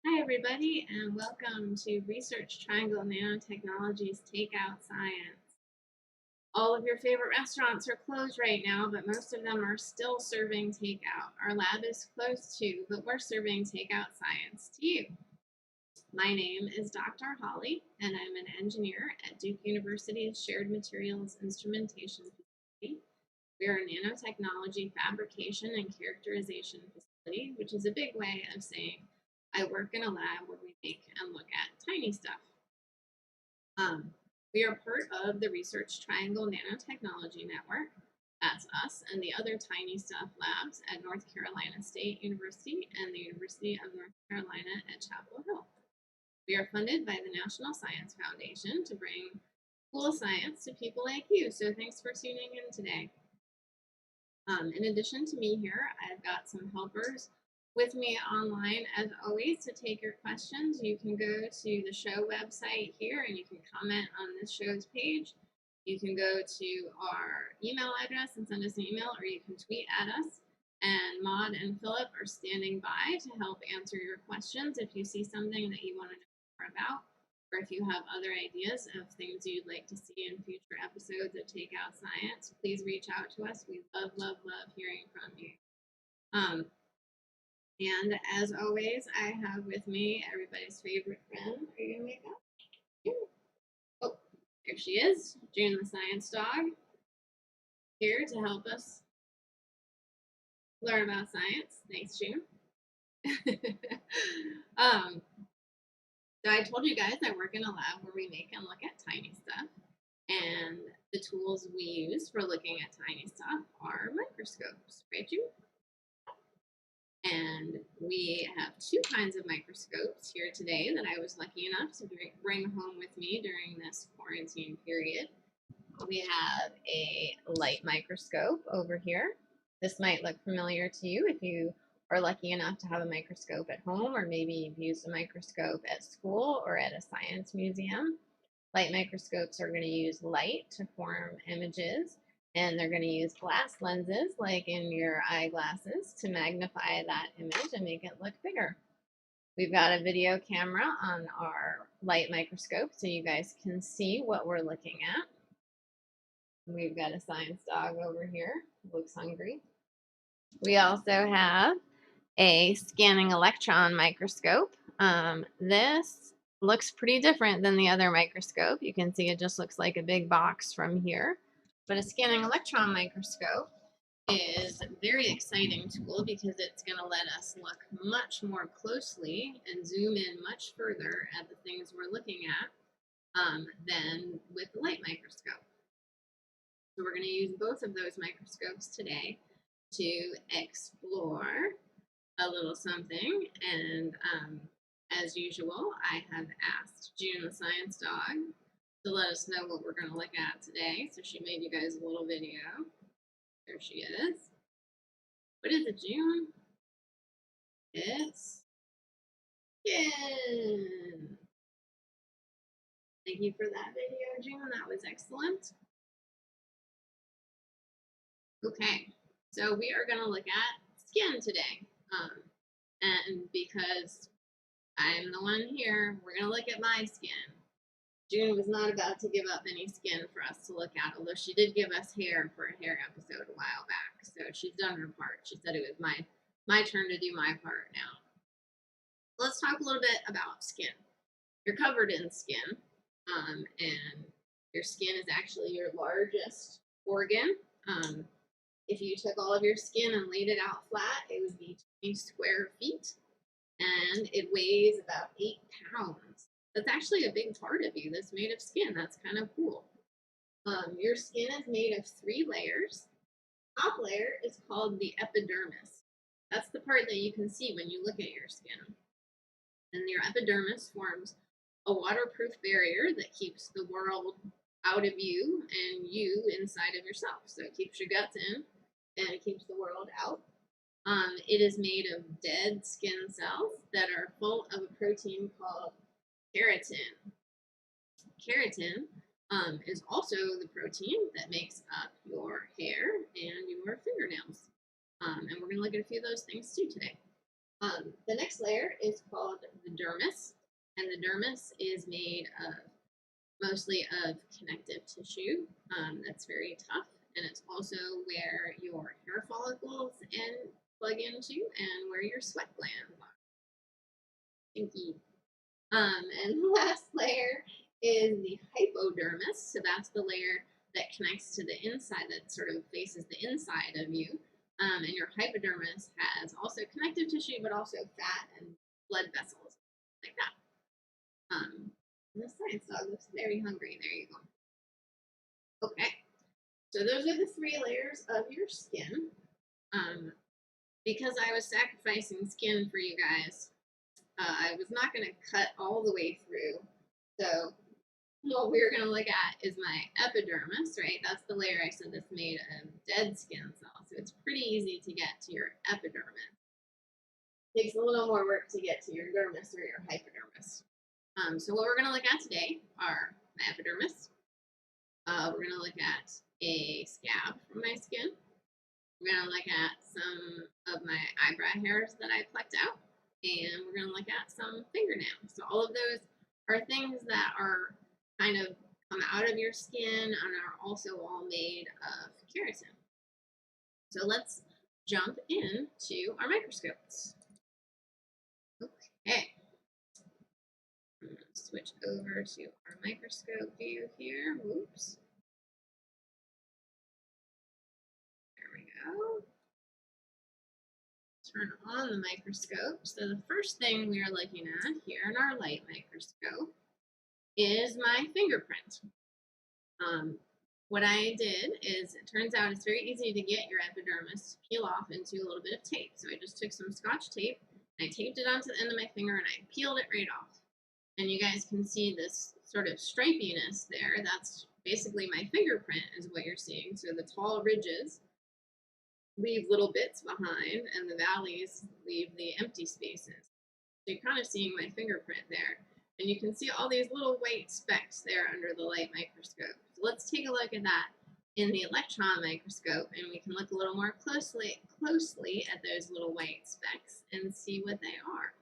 Hi, everybody, and welcome to Research Triangle Nanotechnology's Takeout Science. All of your favorite restaurants are closed right now, but most of them are still serving takeout. Our lab is closed too, but we're serving takeout science to you. My name is Dr. Holly, and I'm an engineer at Duke University's Shared Materials Instrumentation Facility. We are a nanotechnology fabrication and characterization facility, which is a big way of saying I work in a lab where we make and look at tiny stuff. We are part of the Research Triangle Nanotechnology Network. That's us and the other tiny stuff labs at North Carolina State University and the University of North Carolina at Chapel Hill. We are funded by the National Science Foundation to bring cool science to people like you, so thanks for tuning in today. In addition to me here, I've got some helpers with me online as always to take your questions. You can go to the show website here and you can comment on this show's page. You can go to our email address and send us an email, or you can tweet at us. And Maud and Philip are standing by to help answer your questions if you see something that you want to know more about, or if you have other ideas of things you'd like to see in future episodes of Takeout Science, please reach out to us. We love, love, love hearing from you. And as always, I have with me everybody's favorite friend. Are you gonna make up? Oh, there she is, June the Science Dog, here to help us learn about science. Thanks, June. So I told you guys I work in a lab where we make and look at tiny stuff. And the tools we use for looking at tiny stuff are microscopes, right, June? And we have two kinds of microscopes here today that I was lucky enough to bring home with me during this quarantine period. We have a light microscope over here. This might look familiar to you if you are lucky enough to have a microscope at home, or maybe you've used a microscope at school or at a science museum. Light microscopes are going to use light to form images, and they're going to use glass lenses, like in your eyeglasses, to magnify that image and make it look bigger. We've got a video camera on our light microscope so you guys can see what we're looking at. We've got a science dog over here, looks hungry. We also have a scanning electron microscope. This looks pretty different than the other microscope. You can see it just looks like a big box from here. But a scanning electron microscope is a very exciting tool because it's going to let us look much more closely and zoom in much further at the things we're looking at than with the light microscope. So we're going to use both of those microscopes today to explore a little something. And as usual, I have asked June the Science Dog to let us know what we're going to look at today. So she made you guys a little video. There she is. What is it, June? It's skin. Thank you for that video, June. That was excellent. Okay, so we are going to look at skin today. And because I'm the one here, we're going to look at my skin. June was not about to give up any skin for us to look at, although she did give us hair for a hair episode a while back. So she's done her part. She said it was my turn to do my part now. Let's talk a little bit about skin. You're covered in skin, and your skin is actually your largest organ. If you took all of your skin and laid it out flat, it would be 20 square feet, and it weighs about 8 pounds. That's actually a big part of you that's made of skin. That's kind of cool. Your skin is made of 3 layers. Top layer is called the epidermis. That's the part that you can see when you look at your skin. And your epidermis forms a waterproof barrier that keeps the world out of you and you inside of yourself. So it keeps your guts in and it keeps the world out. It is made of dead skin cells that are full of a protein called keratin. Keratin is also the protein that makes up your hair and your fingernails. And we're going to look at a few of those things too today. The next layer is called the dermis, and the dermis is made of mostly of connective tissue that's very tough, and it's also where your hair follicles plug into and where your sweat glands are. Stinky. And the last layer is the hypodermis, so that's the layer that connects to the inside, that sort of faces the inside of you. And your hypodermis has also connective tissue, but also fat and blood vessels, like that. The science dog looks very hungry. There you go. Okay, so those are the 3 layers of your skin. Because I was sacrificing skin for you guys, I was not going to cut all the way through. So what we're going to look at is my epidermis, right? That's the layer I said that's made of dead skin cells. So it's pretty easy to get to your epidermis. It takes a little more work to get to your dermis or your hypodermis. So what we're going to look at today are my epidermis. We're going to look at a scab from my skin. We're going to look at some of my eyebrow hairs that I plucked out. And we're going to look at some fingernails. So all of those are things that are kind of come out of your skin and are also all made of keratin. So let's jump into our microscopes. Okay. I'm going to switch over to our microscope view here. Whoops. There we go. Turn on the microscope. So the first thing we are looking at here in our light microscope is my fingerprint. What I did is, it turns out it's very easy to get your epidermis to peel off into a little bit of tape. So I just took some Scotch tape and I taped it onto the end of my finger and I peeled it right off. And you guys can see this sort of stripiness there. That's basically my fingerprint is what you're seeing. So the tall ridges leave little bits behind and the valleys leave the empty spaces. So you're kind of seeing my fingerprint there. And you can see all these little white specks there under the light microscope. So let's take a look at that in the electron microscope, and we can look a little more closely at those little white specks and see what they are.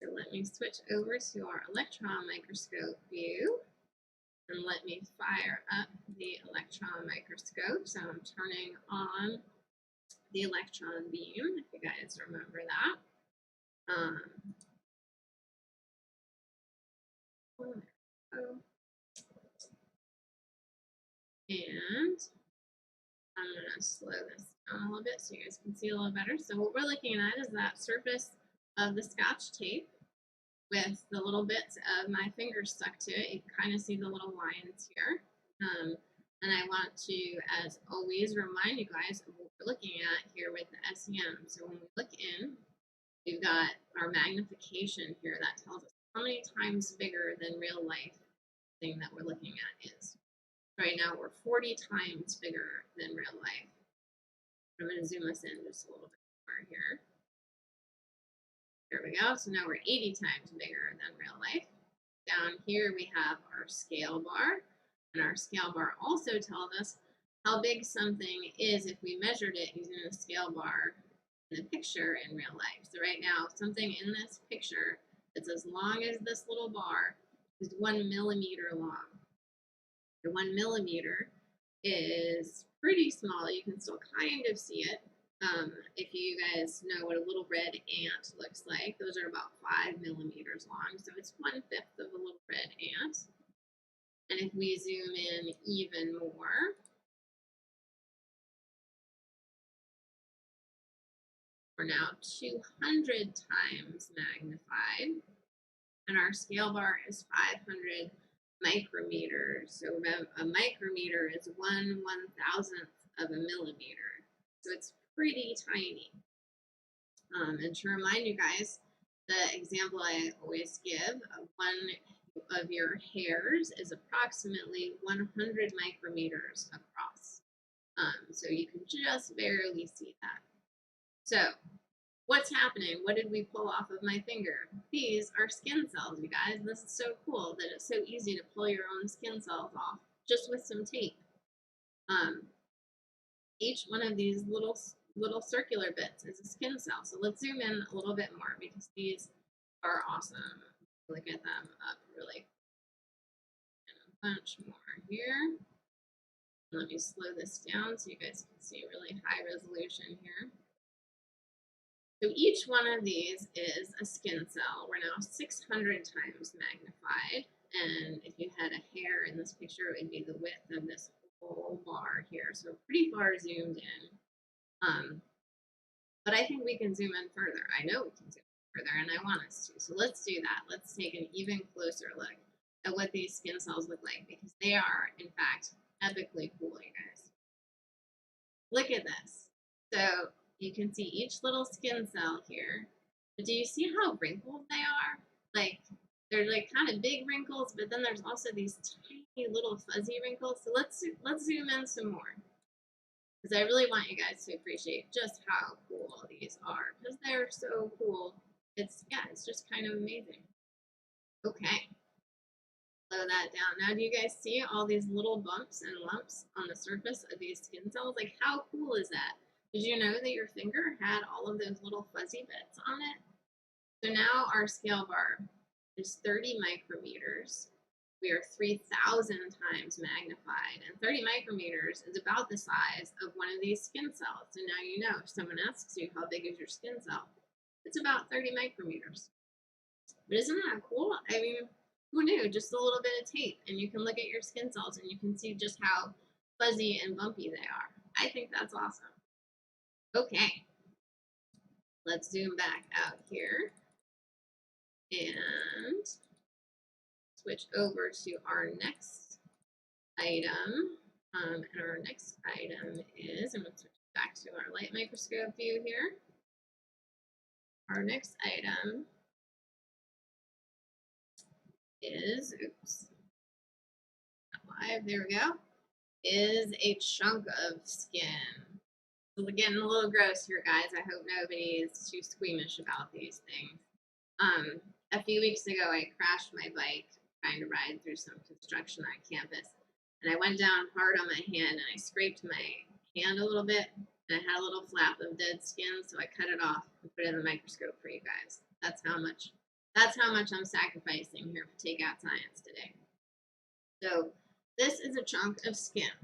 So let me switch over to our electron microscope view, and let me fire up the electron microscope. So I'm turning on the electron beam, if you guys remember that. And I'm going to slow this down a little bit so you guys can see a little better. So what we're looking at is that surface of the Scotch tape with the little bits of my fingers stuck to it. You can kind of see the little lines here. And I want to, as always, remind you guys of what we're looking at here with the SEM. So when we look in, we've got our magnification here that tells us how many times bigger than real life thing that we're looking at is. Right now we're 40 times bigger than real life. I'm going to zoom us in just a little bit more here. There we go. So now we're 80 times bigger than real life. Down here we have our scale bar. And our scale bar also tells us how big something is if we measured it using a scale bar in the picture in real life. So right now, something in this picture that's as long as this little bar is 1 millimeter long. The 1 millimeter is pretty small. You can still kind of see it. If you guys know what a little red ant looks like, those are about 5 millimeters long. So it's 1/5 of a little red ant. And if we zoom in even more, we're now 200 times magnified. And our scale bar is 500 micrometers. So a micrometer is 1/1000th of a millimeter. So it's pretty tiny. And to remind you guys, the example I always give, one of your hairs is approximately 100 micrometers across. So you can just barely see that. So what's happening? What did we pull off of my finger? These are skin cells, you guys. This is so cool that it's so easy to pull your own skin cells off just with some tape. Each one of these little little circular bits is a skin cell. So let's zoom in a little bit more because these are awesome. Look at them up really. And a bunch more here. Let me slow this down so you guys can see really high resolution here. So each one of these is a skin cell. We're now 600 times magnified. And if you had a hair in this picture, it would be the width of this whole bar here. So pretty far zoomed in. But I think we can zoom in further. I know we can zoom in further, and I want us to. So let's do that. Let's take an even closer look at what these skin cells look like, because they are, in fact, epically cool, you guys. Look at this. So you can see each little skin cell here. But do you see how wrinkled they are? Like, they're like kind of big wrinkles, but then there's also these tiny little fuzzy wrinkles. So let's zoom in some more, because I really want you guys to appreciate just how cool these are, because they're so cool. It's just kind of amazing. Okay, slow that down. Now, do you guys see all these little bumps and lumps on the surface of these skin cells? Like, how cool is that? Did you know that your finger had all of those little fuzzy bits on it? So now our scale bar is 30 micrometers. We are 3,000 times magnified, and 30 micrometers is about the size of one of these skin cells. So now you know, if someone asks you how big is your skin cell, it's about 30 micrometers. But isn't that cool? I mean, who knew? Just a little bit of tape, and you can look at your skin cells and you can see just how fuzzy and bumpy they are. I think that's awesome. Okay, let's zoom back out here and switch over to our next item. And our next item is, I'm going to switch back to our light microscope view here. Our next item is, live, there we go, is a chunk of skin. So we're getting a little gross here, guys. I hope nobody is too squeamish about these things. A few weeks ago, I crashed my bike trying to ride through some construction on campus. And I went down hard on my hand and I scraped my hand a little bit, and I had a little flap of dead skin, so I cut it off and put it in the microscope for you guys. That's how much I'm sacrificing here for Takeout Science today. So this is a chunk of skin.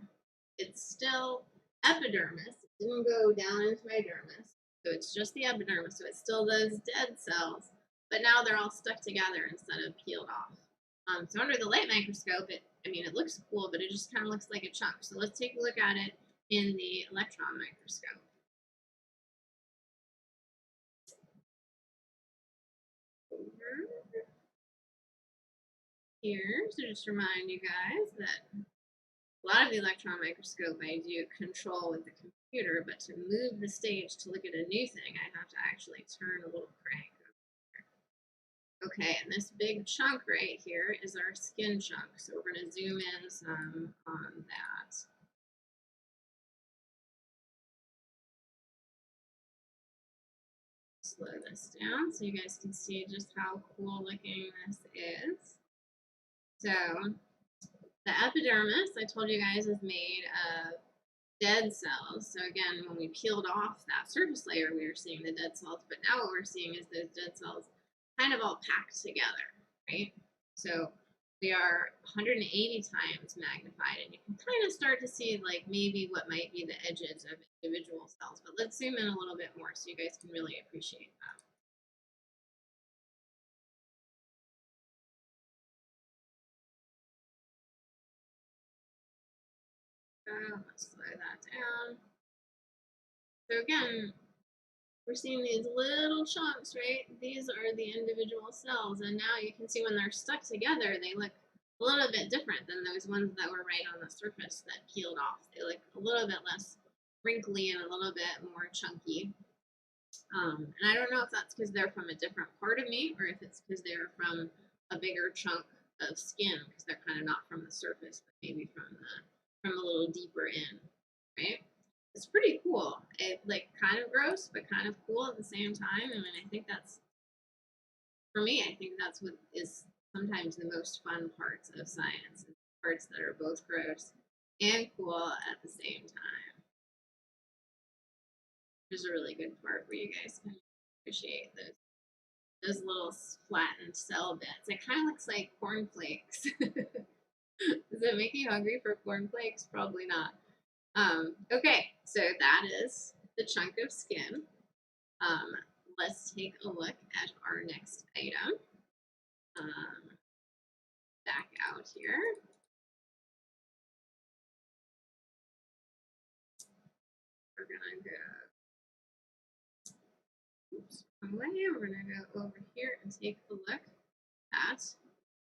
It's still epidermis. It didn't go down into my dermis. So it's just the epidermis. So it's still those dead cells, but now they're all stuck together instead of peeled off. So under the light microscope, it looks cool, but it just kind of looks like a chunk. So let's take a look at it in the electron microscope. Over here, so just to remind you guys that a lot of the electron microscope I do control with the computer, but to move the stage to look at a new thing, I have to actually turn a little crank. Okay, and this big chunk right here is our skin chunk. So we're going to zoom in some on that. Slow this down so you guys can see just how cool looking this is. So the epidermis, I told you guys, is made of dead cells. So again, when we peeled off that surface layer, we were seeing the dead cells, but now what we're seeing is those dead cells kind of all packed together, right? So we are 180 times magnified, and you can kind of start to see like maybe what might be the edges of individual cells, but let's zoom in a little bit more so you guys can really appreciate that. Let's slow that down. So again, we're seeing these little chunks, right? These are the individual cells, and now you can see when they're stuck together, they look a little bit different than those ones that were right on the surface that peeled off. They look a little bit less wrinkly and a little bit more chunky. And I don't know if that's because they're from a different part of me, or if it's because they're from a bigger chunk of skin, because they're kind of not from the surface, but maybe from a little deeper in, right? It's pretty cool. It like kind of gross, but kind of cool at the same time. I mean, I think that's, for me, I think that's what is sometimes the most fun parts of science, parts that are both gross and cool at the same time. There's a really good part where you guys can appreciate those little flattened cell bits. It kind of looks like cornflakes. Does it make you hungry for cornflakes? Probably not. Okay, so that is the chunk of skin. Let's take a look at our next item. Back out here. We're gonna go, oops, wrong way. We're gonna go over here and take a look at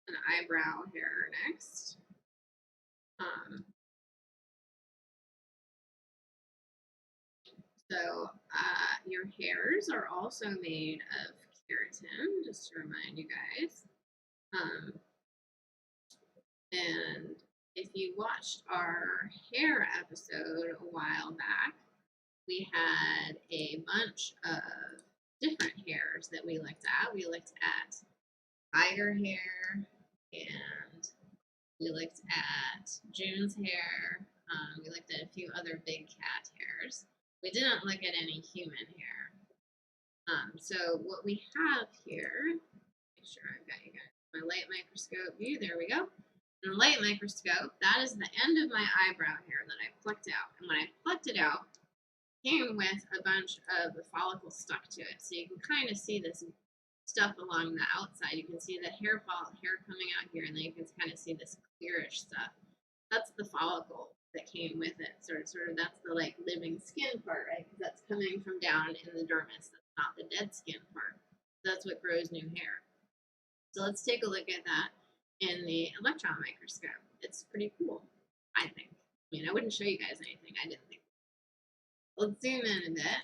an eyebrow hair next. So your hairs are also made of keratin, just to remind you guys. And if you watched our hair episode a while back, we had a bunch of different hairs that we looked at. We looked at tiger hair, and we looked at June's hair. We looked at a few other big cat hairs. We didn't look at any human hair. So what we have here, make sure I've got you guys my light microscope view. There we go. In the light microscope, that is the end of my eyebrow hair that I plucked out. And when I plucked it out, it came with a bunch of the follicles stuck to it. So you can kind of see this stuff along the outside. You can see the hair coming out here, and then you can kind of see this clearish stuff. That's the follicle that came with it. Sort of that's the like living skin part, right? Because that's coming from down in the dermis. That's not the dead skin part. That's what grows new hair. So let's take a look at that in the electron microscope. It's pretty cool, I think. I mean, I wouldn't show you guys anything I didn't think. Let's zoom in a bit.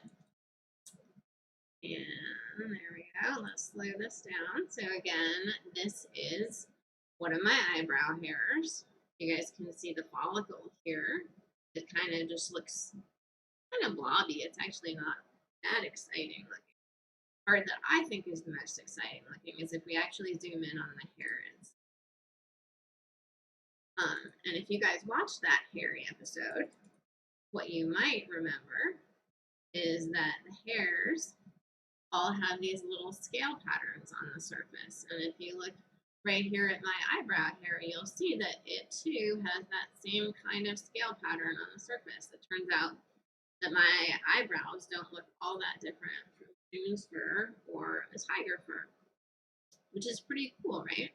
And there we go. Let's slow this down. So again, this is one of my eyebrow hairs. You guys can see the follicle here. It kind of just looks kind of blobby. It's actually not that exciting looking. The part that I think is the most exciting looking is if we actually zoom in on the hair ends. And if you guys watched that hairy episode, what you might remember is that the hairs all have these little scale patterns on the surface. And if you look right here at my eyebrow hair, you'll see that it too has that same kind of scale pattern on the surface. It turns out that my eyebrows don't look all that different from June's fur or a tiger fur, which is pretty cool, right?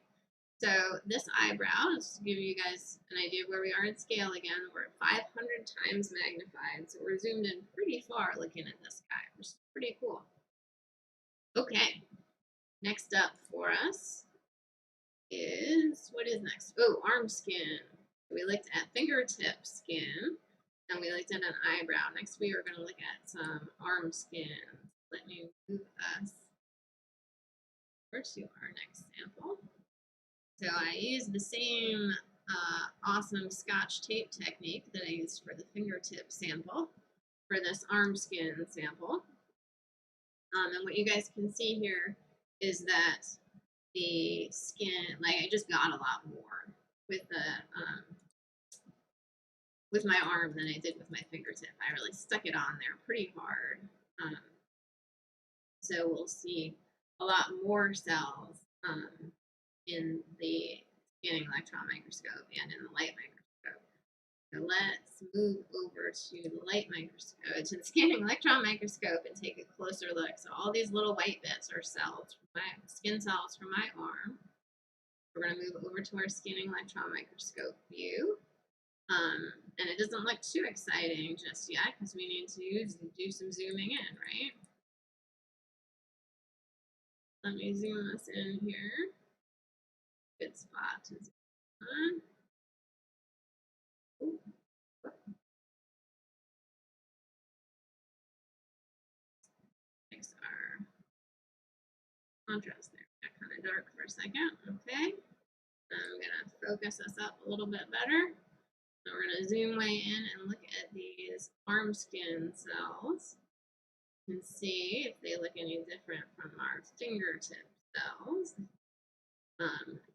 So this eyebrow, just to give you guys an idea of where we are in scale again, we're at 500 times magnified. So we're zoomed in pretty far looking at this guy, which is pretty cool. Okay, next up for us is, what is next? Oh, arm skin. We looked at fingertip skin, and we looked at an eyebrow. Next we are going to look at some arm skin. Let me move us over to our next sample. So I used the same awesome Scotch tape technique that I used for the fingertip sample for this arm skin sample. And what you guys can see here is that the skin, like I just got a lot more with the with my arm than I did with my fingertip. I really stuck it on there pretty hard. So we'll see a lot more cells in the scanning electron microscope and in the light microscope. So let's move over to the light microscope, to the scanning electron microscope, and take a closer look. So all these little white bits are cells, skin cells from my arm. We're going to move over to our scanning electron microscope view. And it doesn't look too exciting just yet because we need to do some zooming in, right? Let me zoom this in here. Good spot to zoom on. Ooh. Fix our contrast there. Got kind of dark for a second. Okay. I'm going to focus this up a little bit better. So we're going to zoom way in and look at these arm skin cells and see if they look any different from our fingertip cells. I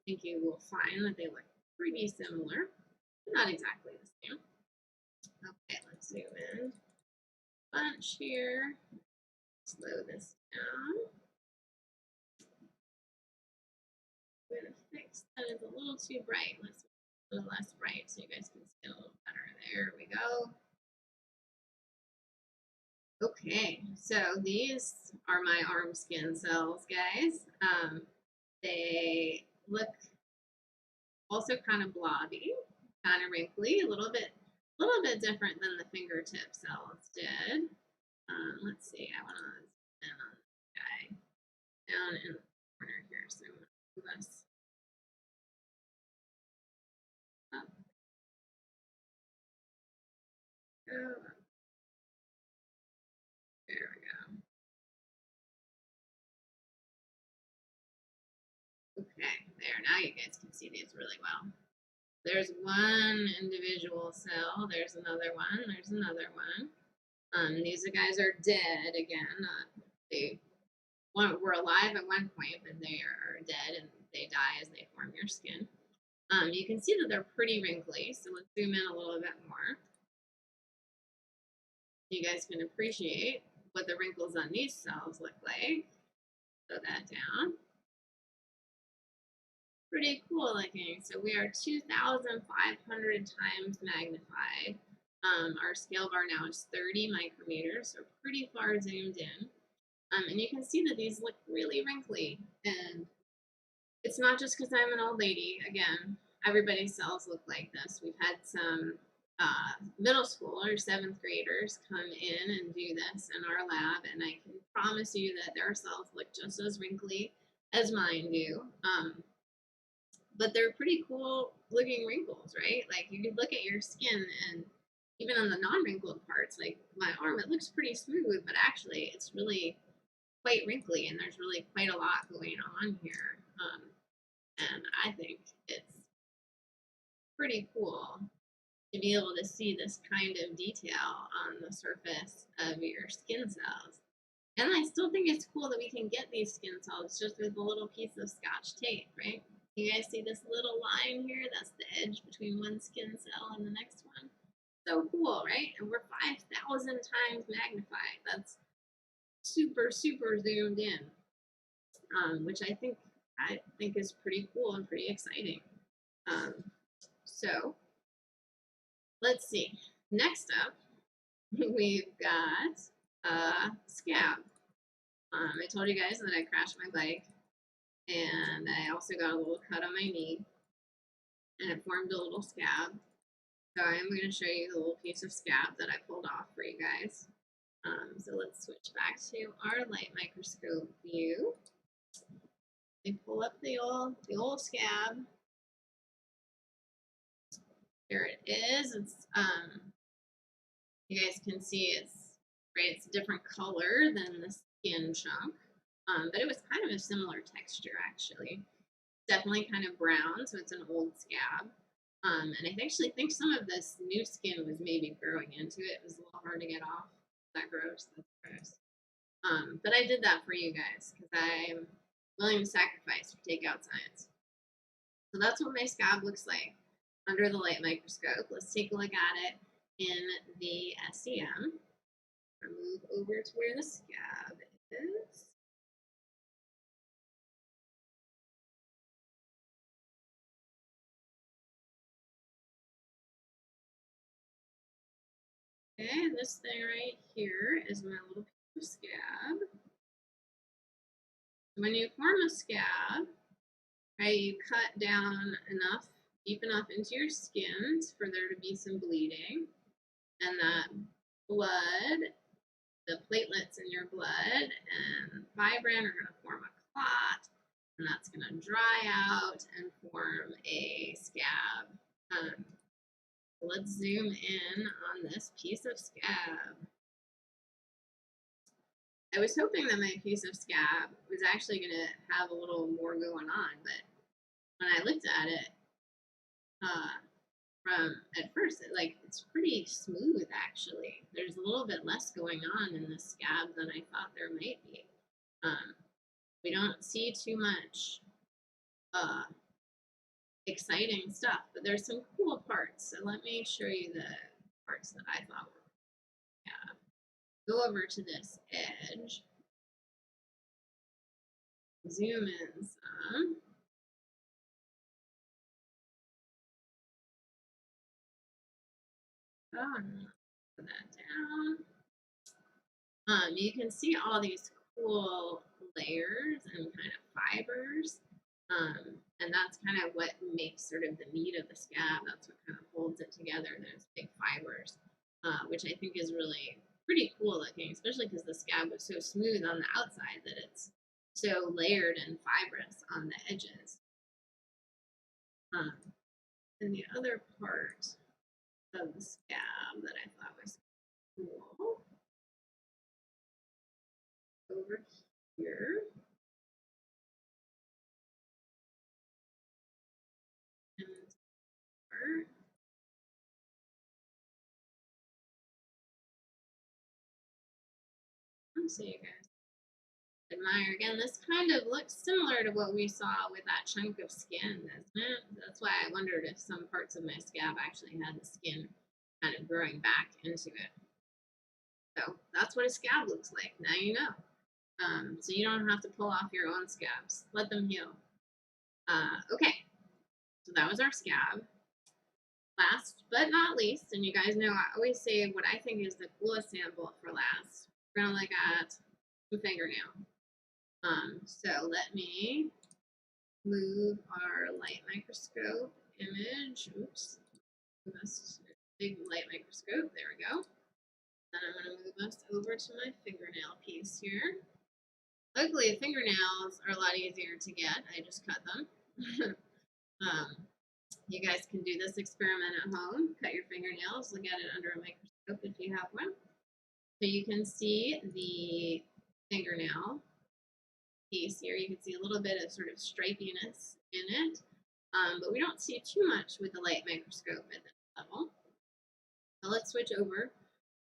think you will find that they look pretty similar, but not exactly the same. Okay, let's zoom in bunch here. Slow this down. I'm going to fix that it's a little too bright. Let's make it a little less bright so you guys can see it a little better. There we go. Okay, so these are my arm skin cells, guys. They look also kind of blobby, kind of wrinkly, a little bit different than the fingertip cells did. Let's see, I want to zoom in on this guy down in the corner here, so I'm going to move us up. Go. There we go. Okay, there, now you guys can see these really well. There's one individual cell, there's another one, there's another one. These guys are dead again. They were alive at one point, but they are dead and they die as they form your skin. You can see that they're pretty wrinkly, so let's zoom in a little bit more. You guys can appreciate what the wrinkles on these cells look like. Slow that down. Pretty cool looking. So we are 2,500 times magnified. Our scale bar now is 30 micrometers, so pretty far zoomed in. And you can see that these look really wrinkly. And it's not just because I'm an old lady. Again, everybody's cells look like this. We've had some middle school or 7th graders come in and do this in our lab, and I can promise you that their cells look just as wrinkly as mine do. But they're pretty cool looking wrinkles, right? Like you could look at your skin and even on the non-wrinkled parts, like my arm, it looks pretty smooth, but actually it's really quite wrinkly and there's really quite a lot going on here. And I think it's pretty cool to be able to see this kind of detail on the surface of your skin cells. And I still think it's cool that we can get these skin cells just with a little piece of Scotch tape, right? You guys see this little line here? That's the edge between one skin cell and the next one. So cool, right? And we're 5,000 times magnified. That's super, super zoomed in, which I think is pretty cool and pretty exciting. So let's see. Next up, we've got scab. I told you guys that I crashed my bike, and I also got a little cut on my knee, and it formed a little scab. So I'm going to show you the little piece of scab that I pulled off for you guys. So let's switch back to our light microscope view. I pull up the old scab. There it is. It's you guys can see it's a different color than the skin chunk, but it was kind of a similar texture actually. Definitely kind of brown, so it's an old scab. And I actually think some of this new skin was maybe growing into it. It was a little hard to get off. That's gross. But I did that for you guys because I'm willing to sacrifice for takeout science. So that's what my scab looks like under the light microscope. Let's take a look at it in the SEM. I'll move over to where the scab is. Okay, this thing right here is my little piece of scab. When you form a scab, right, you cut down enough, deep enough into your skin for there to be some bleeding, and that blood, the platelets in your blood and fibrin are going to form a clot, and that's going to dry out and form a scab. Let's zoom in on this piece of scab. I was hoping that my piece of scab was actually going to have a little more going on, but when I looked at it from at first, it's pretty smooth actually. There's a little bit less going on in the scab than I thought there might be. We don't see too much exciting stuff, but there's some cool parts. So let me show you the parts that I thought were. Yeah. Go over to this edge, zoom in some. Oh, put that down. You can see all these cool layers and kind of fibers. And that's kind of what makes sort of the meat of the scab. That's what kind of holds it together, those big fibers, which I think is really pretty cool looking, especially because the scab was so smooth on the outside that it's so layered and fibrous on the edges. And the other part of the scab that I thought was cool over here. So you guys admire again. This kind of looks similar to what we saw with that chunk of skin, doesn't it? That's why I wondered if some parts of my scab actually had the skin kind of growing back into it. So that's what a scab looks like. Now you know. So you don't have to pull off your own scabs. Let them heal. Okay, so that was our scab. Last but not least, and you guys know I always say what I think is the coolest sample for last. We're gonna look at the fingernail. So let me move our light microscope image. Oops, this big light microscope. There we go. Then I'm going to move us over to my fingernail piece here. Luckily, fingernails are a lot easier to get. I just cut them. You guys can do this experiment at home. Cut your fingernails. Look at it under a microscope if you have one. So you can see the fingernail piece here. You can see a little bit of sort of stripiness in it, but we don't see too much with the light microscope at this level. So let's switch over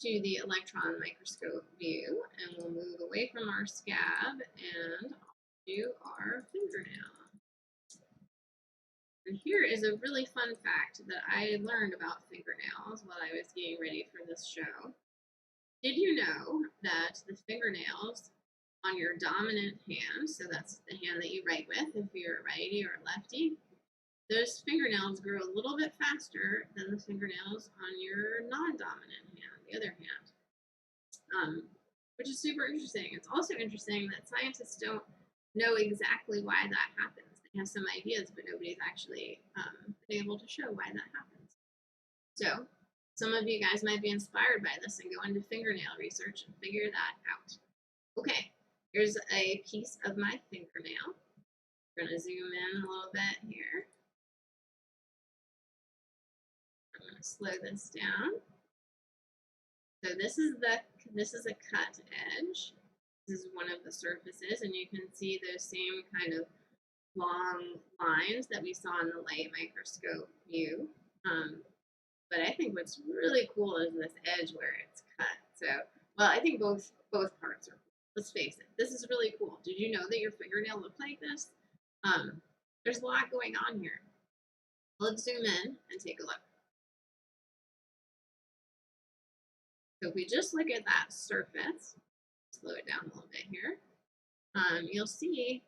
to the electron microscope view, and we'll move away from our scab and do our fingernail. And here is a really fun fact that I learned about fingernails while I was getting ready for this show. Did you know that the fingernails on your dominant hand, so that's the hand that you write with if you're a righty or a lefty, those fingernails grow a little bit faster than the fingernails on your non-dominant hand, the other hand, which is super interesting. It's also interesting that scientists don't know exactly why that happens. They have some ideas, but nobody's actually been able to show why that happens. So some of you guys might be inspired by this and go into fingernail research and figure that out. Okay, here's a piece of my fingernail. We're going to zoom in a little bit here. I'm going to slow this down. So this is a cut edge. This is one of the surfaces, and you can see those same kind of long lines that we saw in the light microscope view. But I think what's really cool is this edge where it's cut. So, well, I think both parts are cool. Let's face it, this is really cool. Did you know that your fingernail looked like this? There's a lot going on here. Let's zoom in and take a look. So if we just look at that surface, slow it down a little bit here, you'll see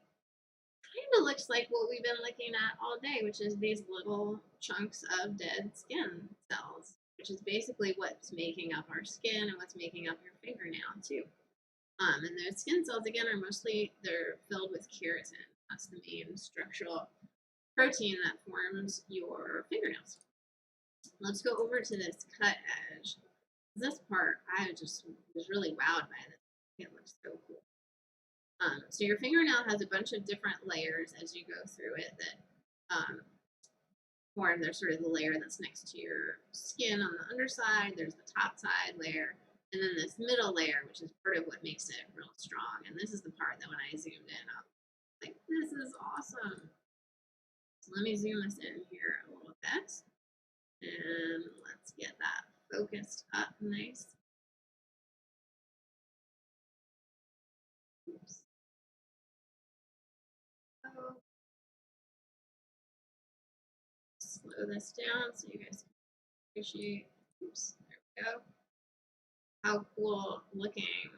kind of looks like what we've been looking at all day, which is these little chunks of dead skin cells, which is basically what's making up our skin and what's making up your fingernail too. And those skin cells, again, they're filled with keratin. That's the main structural protein that forms your fingernails. Let's go over to this cut edge. This part, I just was really wowed by this. It looks so cool. So your fingernail has a bunch of different layers as you go through it that form. There's sort of the layer that's next to your skin on the underside. There's the top side layer, and then this middle layer, which is part of what makes it real strong. And this is the part that when I zoomed in, I was like, this is awesome. So let me zoom us in here a little bit, and let's get that focused up nice. Oops. Slow this down so you guys can appreciate. Oops, there we go. how cool looking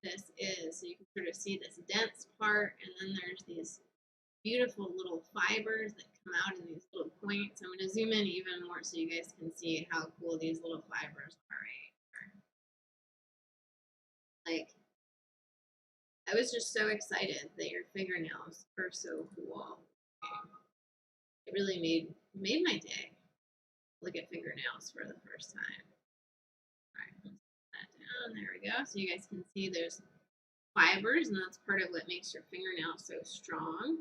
this is. So you can sort of see this dense part, and then there's these beautiful little fibers that come out in these little points. I'm going to zoom in even more so you guys can see how cool these little fibers are right here. Like, I was just so excited that your fingernails are so cool. It really made my day. Look at fingernails for the first time. All right, put that down. There we go. So you guys can see there's fibers, and that's part of what makes your fingernail so strong.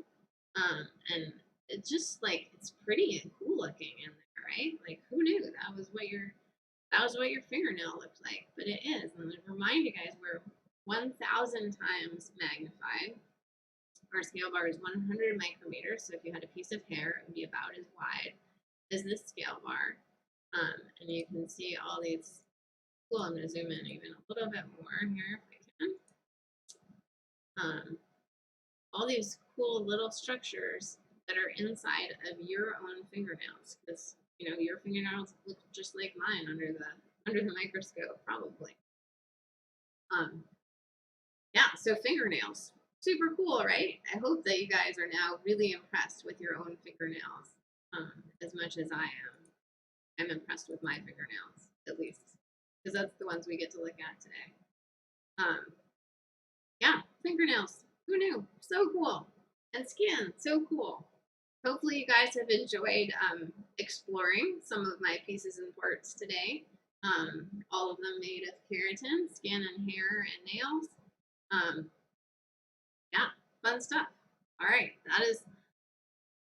And it's just like it's pretty and cool looking in there, right? Like who knew that was what your fingernail looked like? But it is. And to remind you guys, we're 1,000 times magnified. Our scale bar is 100 micrometers, so if you had a piece of hair, it would be about as wide as this scale bar. And you can see all these. Cool. I'm going to zoom in even a little bit more here if I can. All these cool little structures that are inside of your own fingernails, because you know your fingernails look just like mine under the microscope, probably. Yeah, so fingernails, super cool, right? I hope that you guys are now really impressed with your own fingernails, as much as I am. I'm impressed with my fingernails, at least, because that's the ones we get to look at today. Yeah, fingernails. Who knew? So cool. And skin, so cool. Hopefully you guys have enjoyed exploring some of my pieces and parts today. All of them made of keratin, skin and hair and nails. Yeah, fun stuff. All right, that is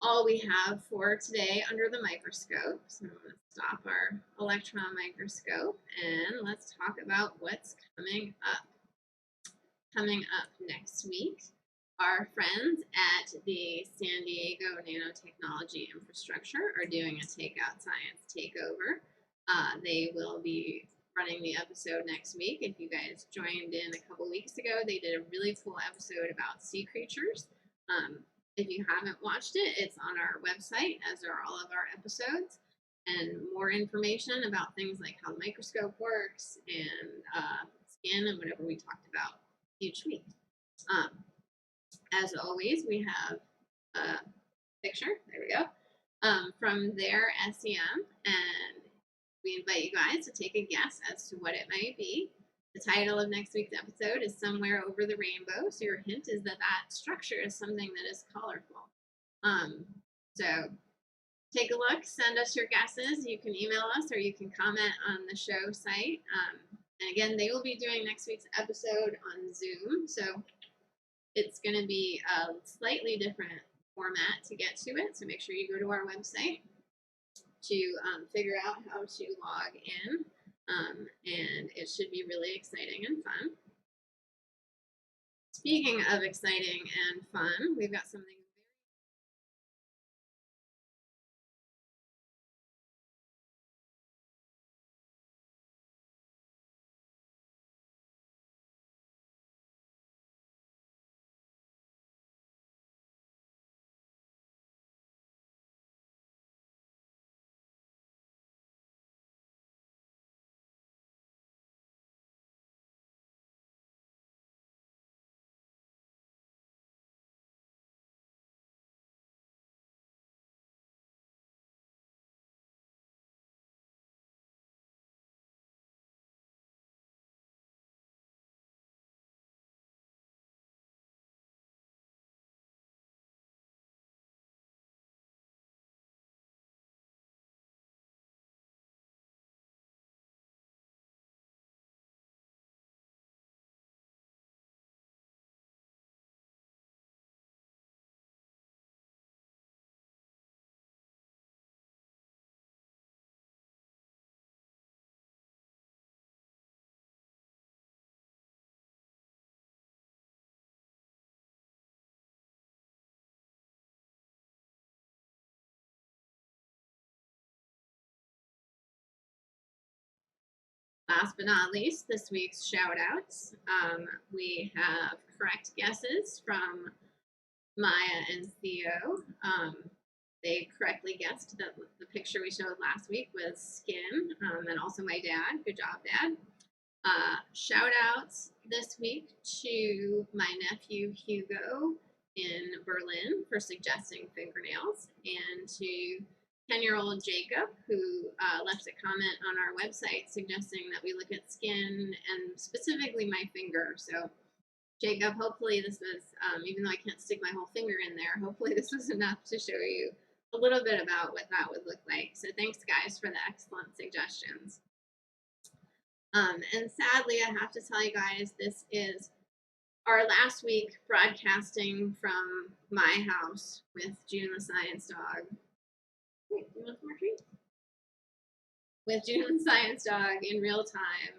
all we have for today under the microscope. So I'm going to stop our electron microscope and let's talk about what's coming up. Coming up next week, our friends at the San Diego Nanotechnology Infrastructure are doing a Takeout Science takeover. They will be running the episode next week. If you guys joined in a couple weeks ago, they did a really cool episode about sea creatures. If you haven't watched it, it's on our website, as are all of our episodes. And more information about things like how the microscope works and skin and whatever we talked about each week. As always, we have a picture, there we go, from their SEM, and we invite you guys to take a guess as to what it might be. The title of next week's episode is Somewhere Over the Rainbow, so your hint is that that structure is something that is colorful. So take a look, send us your guesses. You can email us or you can comment on the show site. And again, they will be doing next week's episode on Zoom, so it's going to be a slightly different format to get to it, so make sure you go to our website to figure out how to log in, and it should be really exciting and fun. Speaking of exciting and fun, we've got something last but not least, this week's shout outs. We have correct guesses from Maya and Theo. They correctly guessed that the picture we showed last week was skin, and also my dad. Good job, Dad. Shout outs this week to my nephew Hugo in Berlin for suggesting fingernails, and to 10-year-old Jacob, who left a comment on our website suggesting that we look at skin and specifically my finger. So, Jacob, hopefully this was, even though I can't stick my whole finger in there, hopefully this was enough to show you a little bit about what that would look like. So thanks, guys, for the excellent suggestions. And sadly, I have to tell you guys, this is our last week broadcasting from my house with June the Science Dog. Wait, do you want some more treats? With June the Science Dog in real time.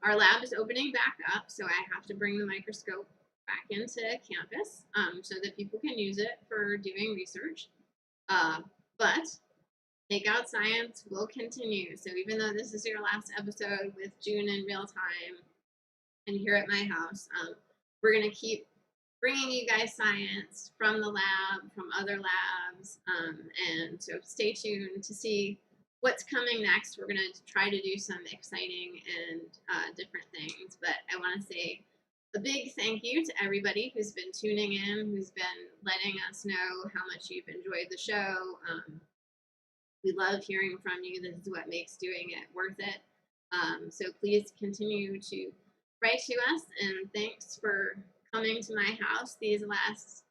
Our lab is opening back up, so I have to bring the microscope back into campus so that people can use it for doing research. But Takeout Science will continue. So even though this is your last episode with June in real time and here at my house, we're going to keep bringing you guys science from the lab, from other labs, and so stay tuned to see what's coming next. We're going to try to do some exciting and different things, but I want to say a big thank you to everybody who's been tuning in, who's been letting us know how much you've enjoyed the show. We love hearing from you. This is what makes doing it worth it. So please continue to write to us, and thanks for coming to my house these last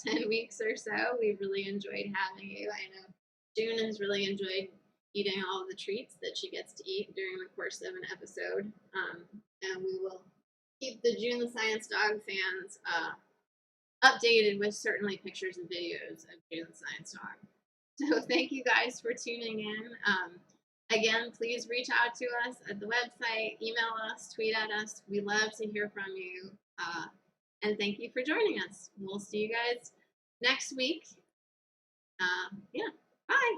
10 weeks or so. We've really enjoyed having you. I know June has really enjoyed eating all of the treats that she gets to eat during the course of an episode. And we will keep the June the Science Dog fans updated with certainly pictures and videos of June the Science Dog. So thank you guys for tuning in. Again, please reach out to us at the website, email us, tweet at us. We love to hear from you. And thank you for joining us. We'll see you guys next week. Yeah, bye.